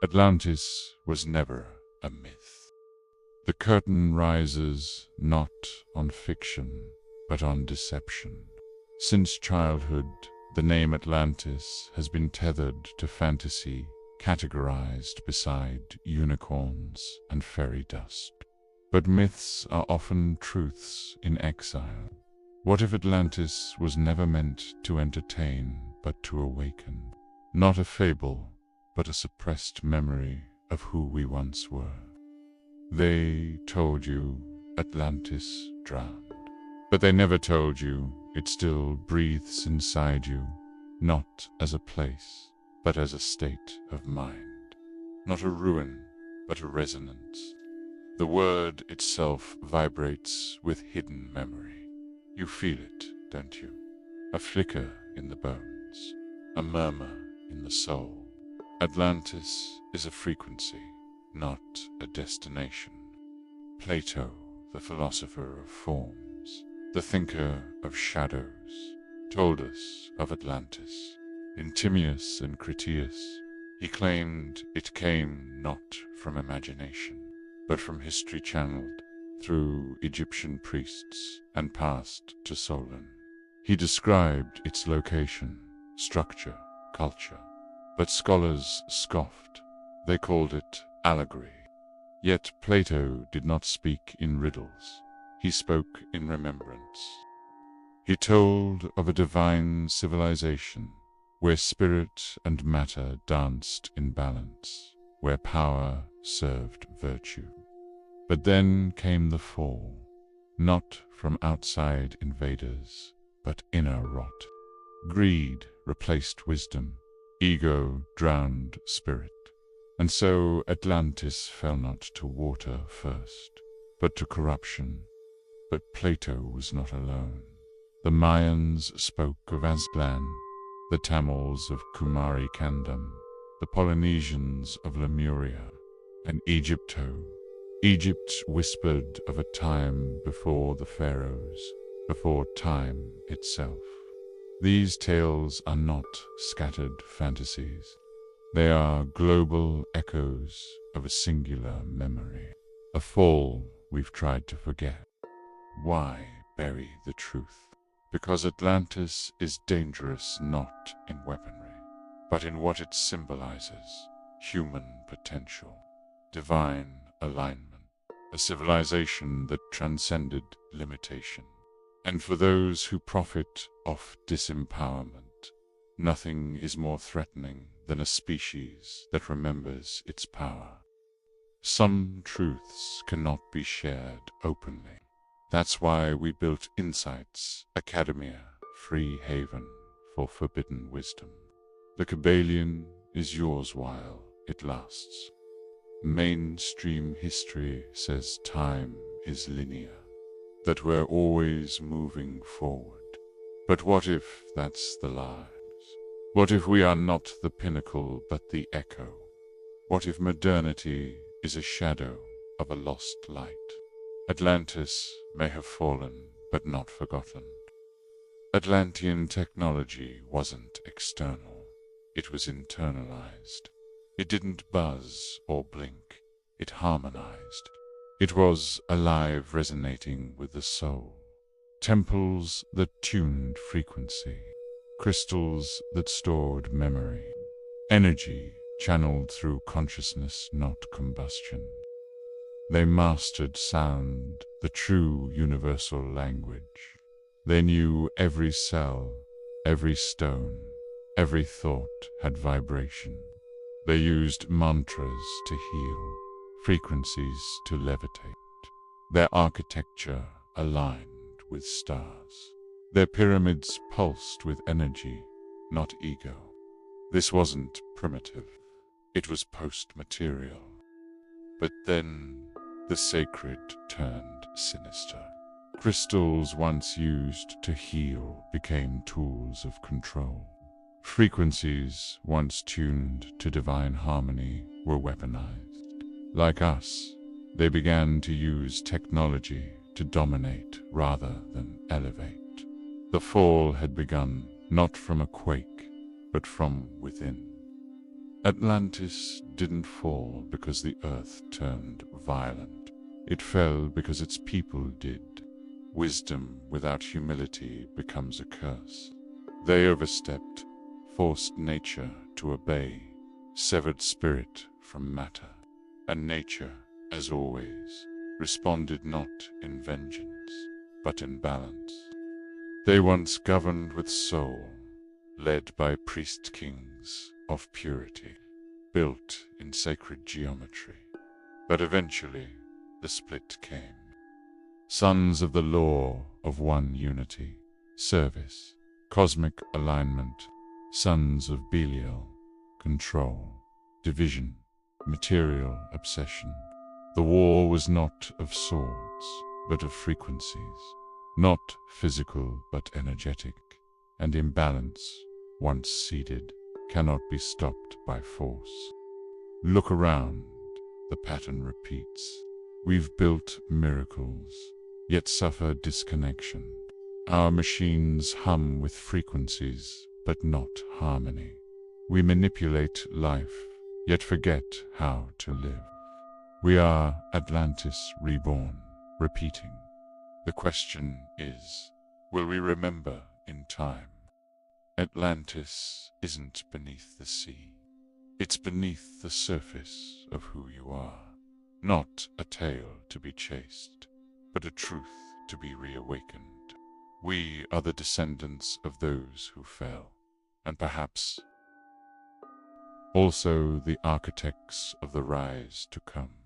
Atlantis was never a myth. The curtain rises not on fiction, but on deception. Since childhood, the name Atlantis has been tethered to fantasy, categorized beside unicorns and fairy dust. But myths are often truths in exile. What if Atlantis was never meant to entertain, but to awaken? Not a fable, but a suppressed memory of who we once were. They told you Atlantis drowned, but they never told you it still breathes inside you, not as a place, but as a state of mind. Not a ruin, but a resonance. The word itself vibrates with hidden memory. You feel it, don't you? A flicker in the bones, a murmur in the soul. Atlantis is a frequency, not a destination. Plato, the philosopher of forms, the thinker of shadows, told us of Atlantis. In Timaeus and Critias, he claimed it came not from imagination, but from history channeled through Egyptian priests and passed to Solon. He described its location, structure, culture, but scholars scoffed. They called it allegory. Yet Plato did not speak in riddles. He spoke in remembrance. He told of a divine civilization where spirit and matter danced in balance, where power served virtue. But then came the fall, not from outside invaders, but inner rot. Greed replaced wisdom. Ego drowned spirit. And so Atlantis fell not to water first, but to corruption. But Plato was not alone. The Mayans spoke of Aztlan, the Tamils of Kumari Kandam, the Polynesians of Lemuria, and Egypto. Egypt whispered of a time before the pharaohs, before time itself. These tales are not scattered fantasies. They are global echoes of a singular memory, a fall we've tried to forget. Why bury the truth? Because Atlantis is dangerous not in weaponry, but in what it symbolizes: human potential, divine alignment, a civilization that transcended limitation. And for those who profit off disempowerment, nothing is more threatening than a species that remembers its power. Some truths cannot be shared openly. That's why we built Insights, Academia, free haven for forbidden wisdom. The Kabbalion is yours while it lasts. Mainstream history says time is linear, that we're always moving forward. But what if that's the lives? What if we are not the pinnacle but the echo? What if modernity is a shadow of a lost light? Atlantis may have fallen, but not forgotten. Atlantean technology wasn't external. It was internalized. It didn't buzz or blink. It harmonized. It was alive, resonating with the soul. Temples that tuned frequency. Crystals that stored memory. Energy channeled through consciousness, not combustion. They mastered sound, the true universal language. They knew every cell, every stone, every thought had vibration. They used mantras to heal, frequencies to levitate. Their architecture aligned with stars. Their pyramids pulsed with energy, not ego. This wasn't primitive. It was post-material. But then the sacred turned sinister. Crystals once used to heal became tools of control. Frequencies once tuned to divine harmony were weaponized. Like us, they began to use technology to dominate rather than elevate. The fall had begun not from a quake, but from within. Atlantis didn't fall because the earth turned violent. It fell because its people did. Wisdom without humility becomes a curse. They overstepped, forced nature to obey, severed spirit from matter, and nature, as always, responded not in vengeance, but in balance. They once governed with soul, led by priest-kings of purity, built in sacred geometry. But eventually, the split came. Sons of the law of one unity, service, cosmic alignment, sons of Belial, control, division, material obsession. The war was not of swords, but of frequencies, not physical but energetic, and imbalance, once seeded, cannot be stopped by force. Look around, the pattern repeats. We've built miracles, yet suffer disconnection. Our machines hum with frequencies, but not harmony. We manipulate life, yet forget how to live. We are Atlantis reborn, repeating. The question is, will we remember in time? Atlantis isn't beneath the sea. It's beneath the surface of who you are. Not a tale to be chased, but a truth to be reawakened. We are the descendants of those who fell, and perhaps also the architects of the rise to come.